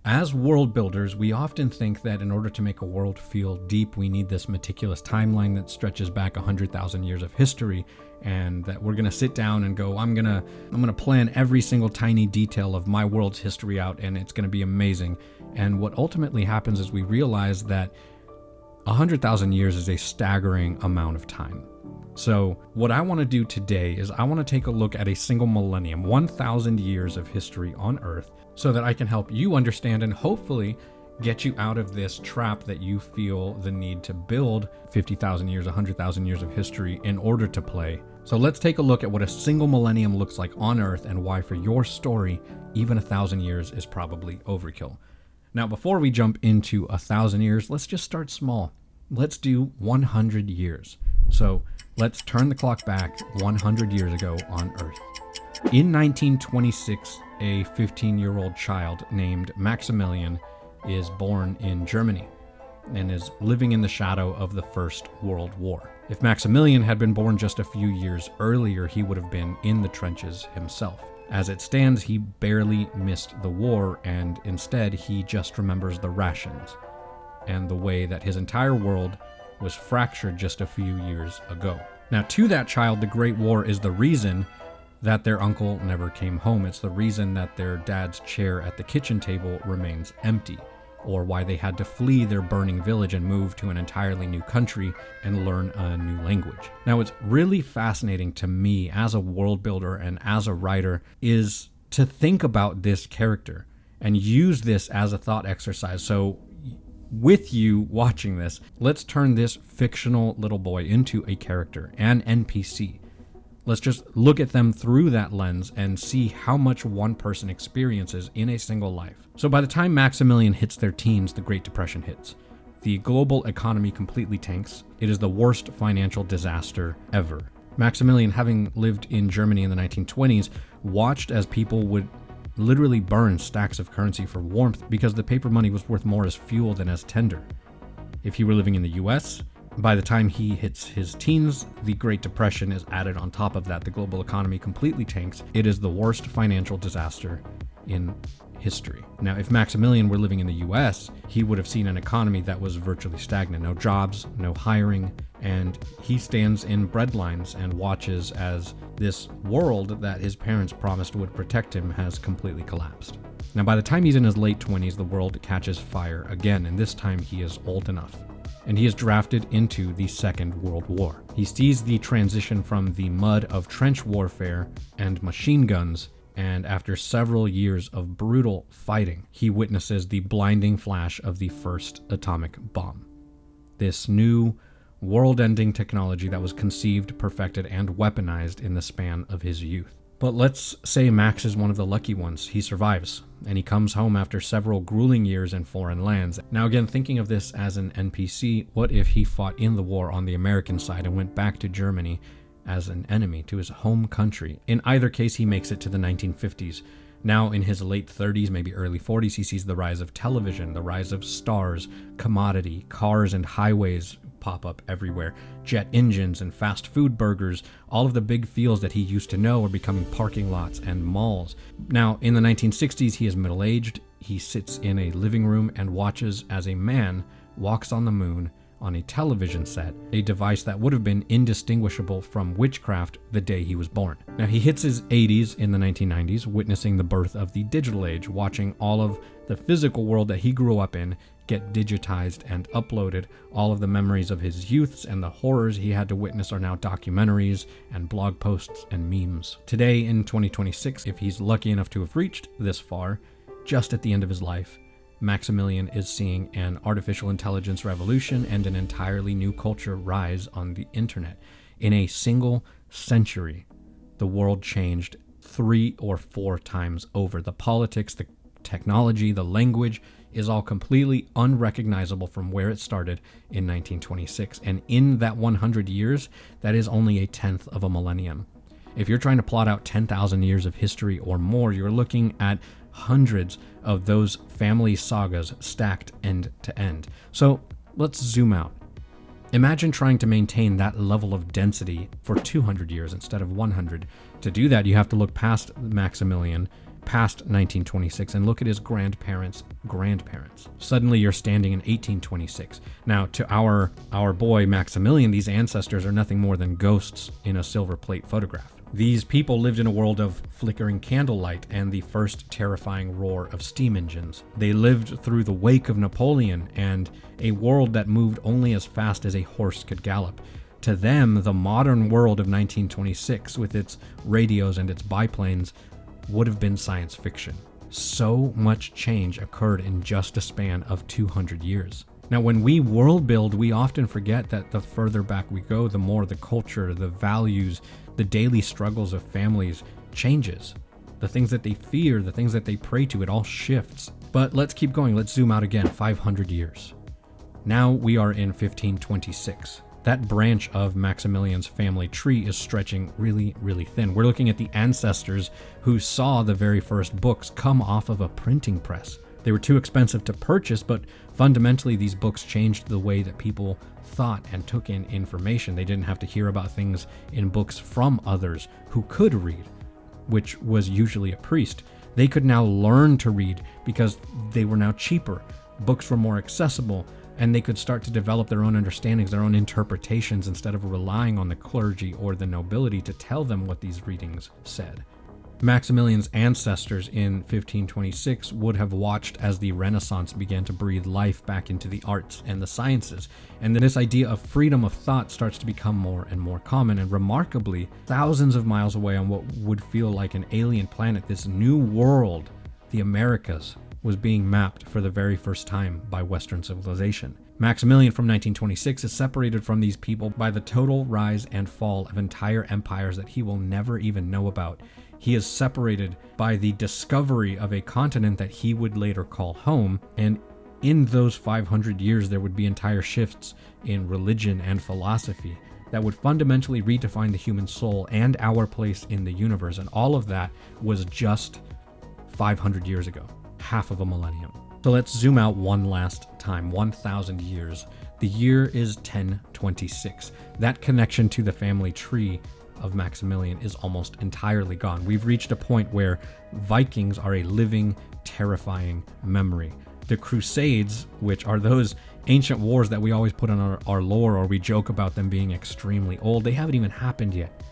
As world builders, we often think that in order to make a world feel deep, we need this meticulous timeline that stretches back 100,000 years of history, and that we're going to sit down and go, I'm going to plan every single tiny detail of my world's history out, and it's going to be amazing. And what ultimately happens is we realize that 100,000 years is a staggering amount of time. So what I want to do today is I want to take a look at a single millennium, 1,000 years of history on Earth, so that I can help you understand and hopefully get you out of this trap that you feel the need to build 50,000 years, 100,000 years of history in order to play. So let's take a look at what a single millennium looks like on Earth and why for your story, even 1,000 years is probably overkill. Now, before we jump into 1,000 years, let's just start small. Let's do 100 years. So let's turn the clock back 100 years ago on Earth. In 1926, a 15-year-old child named Maximilian is born in Germany and is living in the shadow of the First World War. If Maximilian had been born just a few years earlier, he would have been in the trenches himself. As it stands, he barely missed the war, and instead he just remembers the rations and the way that his entire world was fractured just a few years ago. Now, to that child, the Great War is the reason that their uncle never came home. It's the reason that their dad's chair at the kitchen table remains empty, or why they had to flee their burning village and move to an entirely new country and learn a new language. Now, what's really fascinating to me as a world builder and as a writer is to think about this character and use this as a thought exercise. So with you watching this, let's turn this fictional little boy into a character, an NPC. Let's just look at them through that lens and see how much one person experiences in a single life. So by the time Maximilian hits their teens, the Great Depression hits. The global economy completely tanks. It is the worst financial disaster ever. Maximilian, having lived in Germany in the 1920s, watched as people would literally burn stacks of currency for warmth because the paper money was worth more as fuel than as tender. If he were living in the US, by the time he hits his teens, the Great Depression is added on top of that. The global economy completely tanks. It is the worst financial disaster in history. Now, if Maximilian were living in the US, he would have seen an economy that was virtually stagnant. No jobs, no hiring, and he stands in breadlines and watches as this world that his parents promised would protect him has completely collapsed. Now, by the time he's in his late 20s, the world catches fire again, and this time he is old enough. And he is drafted into the Second World War. He sees the transition from the mud of trench warfare and machine guns, and after several years of brutal fighting, he witnesses the blinding flash of the first atomic bomb. This new world-ending technology that was conceived, perfected, and weaponized in the span of his youth. But let's say Max is one of the lucky ones. He survives, and he comes home after several grueling years in foreign lands. Now again, thinking of this as an NPC, what if he fought in the war on the American side and went back to Germany as an enemy to his home country? In either case, he makes it to the 1950s. Now in his late 30s, maybe early 40s, he sees the rise of television, the rise of stars, commodity, cars and highways pop up everywhere, jet engines and fast food burgers. All of the big fields that he used to know are becoming parking lots and malls. Now in the 1960s, he is middle-aged. He sits in a living room and watches as a man walks on the moon on a television set, a device that would have been indistinguishable from witchcraft the day he was born. Now he hits his 80s in the 1990s, witnessing the birth of the digital age, watching all of the physical world that he grew up in get digitized and uploaded. All of the memories of his youths and the horrors he had to witness are now documentaries and blog posts and memes. Today in 2026, if he's lucky enough to have reached this far, just at the end of his life, Maximilian is seeing an artificial intelligence revolution and an entirely new culture rise on the internet. In a single century, the world changed 3 or 4 times over. The politics, the technology, the language is all completely unrecognizable from where it started in 1926. And in that 100 years, that is only a tenth of a millennium. If you're trying to plot out 10,000 years of history or more, you're looking at hundreds of those family sagas stacked end to end. So let's zoom out. Imagine trying to maintain that level of density for 200 years instead of 100. To do that, you have to look past Maximilian past 1926 and look at his grandparents' grandparents. Suddenly you're standing in 1826. Now, to our boy Maximilian, these ancestors are nothing more than ghosts in a silver plate photograph. These people lived in a world of flickering candlelight and the first terrifying roar of steam engines. They lived through the wake of Napoleon and a world that moved only as fast as a horse could gallop. To them, the modern world of 1926, with its radios and its biplanes, would have been science fiction. So much change occurred in just a span of 200 years. Now, when we world build, we often forget that the further back we go, the more the culture, the values, the daily struggles of families changes. The things that they fear, the things that they pray to, it all shifts. But let's keep going. Let's zoom out again, 500 years. Now we are in 1526. That branch of Maximilian's family tree is stretching really, really thin. We're looking at the ancestors who saw the very first books come off of a printing press. They were too expensive to purchase, but fundamentally these books changed the way that people thought and took in information. They didn't have to hear about things in books from others who could read, which was usually a priest. They could now learn to read because they were now cheaper. Books were more accessible, and they could start to develop their own understandings, their own interpretations, instead of relying on the clergy or the nobility to tell them what these readings said. Maximilian's ancestors in 1526 would have watched as the Renaissance began to breathe life back into the arts and the sciences, and then this idea of freedom of thought starts to become more and more common. And remarkably, thousands of miles away on what would feel like an alien planet, this new world, the Americas, was being mapped for the very first time by Western civilization. Maximilian from 1926 is separated from these people by the total rise and fall of entire empires that he will never even know about. He is separated by the discovery of a continent that he would later call home, and in those 500 years there would be entire shifts in religion and philosophy that would fundamentally redefine the human soul and our place in the universe, and all of that was just 500 years ago, half of a millennium. So let's zoom out one last time, 1,000 years. The year is 1026. That connection to the family tree of Maximilian is almost entirely gone. We've reached a point where Vikings are a living, terrifying memory. The Crusades, which are those ancient wars that we always put on our lore, or we joke about them being extremely old, they haven't even happened yet.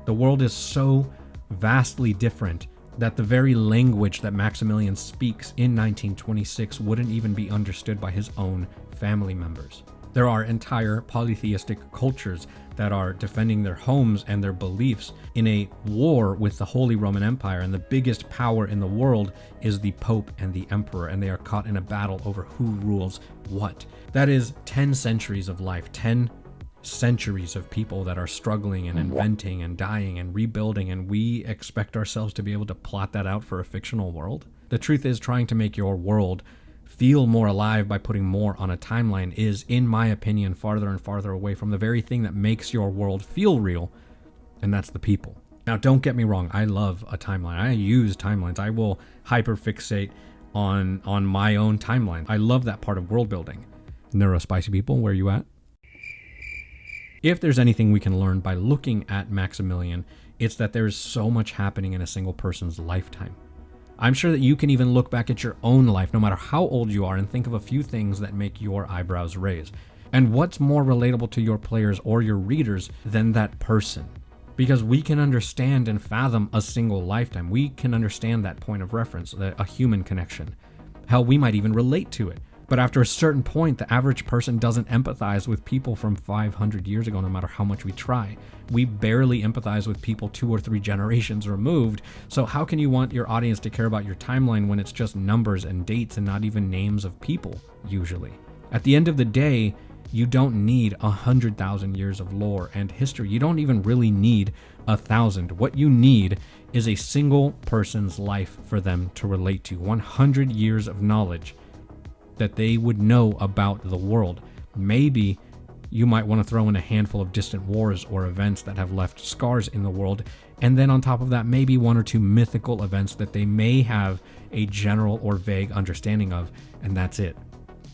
The world is so vastly different that the very language that Maximilian speaks in 1926 wouldn't even be understood by his own family members. There are entire polytheistic cultures that are defending their homes and their beliefs in a war with the Holy Roman Empire, and the biggest power in the world is the Pope and the Emperor, and they are caught in a battle over who rules what. That is 10 centuries of life, 10 centuries of people that are struggling and inventing and dying and rebuilding, and we expect ourselves to be able to plot that out for a fictional world. The truth is, trying to make your world feel more alive by putting more on a timeline is, in my opinion, farther and farther away from the very thing that makes your world feel real, and that's the people. Now, don't get me wrong, I love a timeline. I use timelines. I will hyperfixate on my own timeline. I love that part of world building. Neurospicy people, where are you at? If there's anything we can learn by looking at Maximilian, it's that there's so much happening in a single person's lifetime. I'm sure that you can even look back at your own life, no matter how old you are, and think of a few things that make your eyebrows raise. And what's more relatable to your players or your readers than that person? Because we can understand and fathom a single lifetime. We can understand that point of reference, a human connection. Hell, we might even relate to it. But after a certain point, the average person doesn't empathize with people from 500 years ago, no matter how much we try. We barely empathize with people 2 or 3 generations removed. So how can you want your audience to care about your timeline when it's just numbers and dates and not even names of people, usually? At the end of the day, you don't need 100,000 years of lore and history. You don't even really need 1,000. What you need is a single person's life for them to relate to. 100 years of knowledge that they would know about the world. Maybe you might want to throw in a handful of distant wars or events that have left scars in the world, and then on top of that, maybe 1 or 2 mythical events that they may have a general or vague understanding of, and that's it.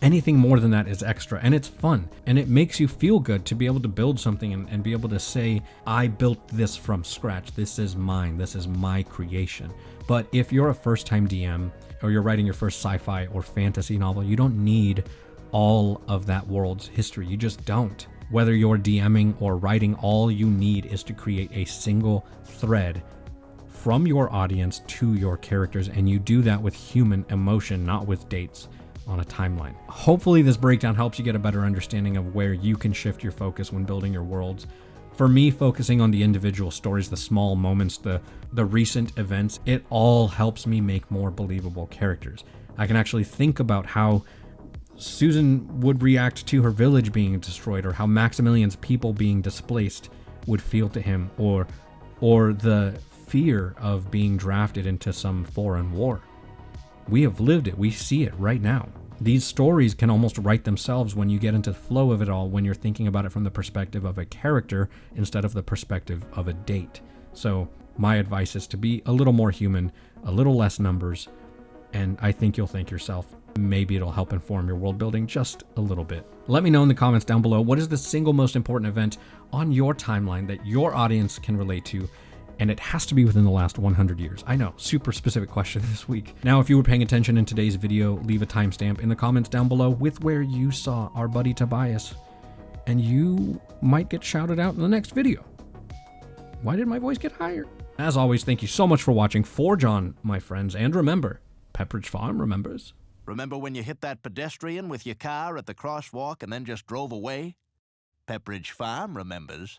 Anything more than that is extra, and it's fun, and it makes you feel good to be able to build something and be able to say, I built this from scratch. This is mine. This is my creation. But if you're a first-time DM or you're writing your first sci-fi or fantasy novel, you don't need all of that world's history. You just don't. Whether you're DMing or writing, all you need is to create a single thread from your audience to your characters, and you do that with human emotion, not with dates on a timeline. Hopefully this breakdown helps you get a better understanding of where you can shift your focus when building your worlds. For me, focusing on the individual stories, the small moments, the recent events, it all helps me make more believable characters. I can actually think about how Susan would react to her village being destroyed, or how Maximilian's people being displaced would feel to him, or the fear of being drafted into some foreign war. We have lived it. We see it right now. These stories can almost write themselves when you get into the flow of it all, when you're thinking about it from the perspective of a character instead of the perspective of a date. So my advice is to be a little more human, a little less numbers, and I think you'll thank yourself. Maybe it'll help inform your world building just a little bit. Let me know in the comments down below, what is the single most important event on your timeline that your audience can relate to? And it has to be within the last 100 years. I know, super specific question this week. Now, if you were paying attention in today's video, leave a timestamp in the comments down below with where you saw our buddy Tobias, and you might get shouted out in the next video. Why did my voice get higher? As always, thank you so much for watching. Forge on, my friends, and remember, Pepperidge Farm remembers. Remember when you hit that pedestrian with your car at the crosswalk and then just drove away? Pepperidge Farm remembers.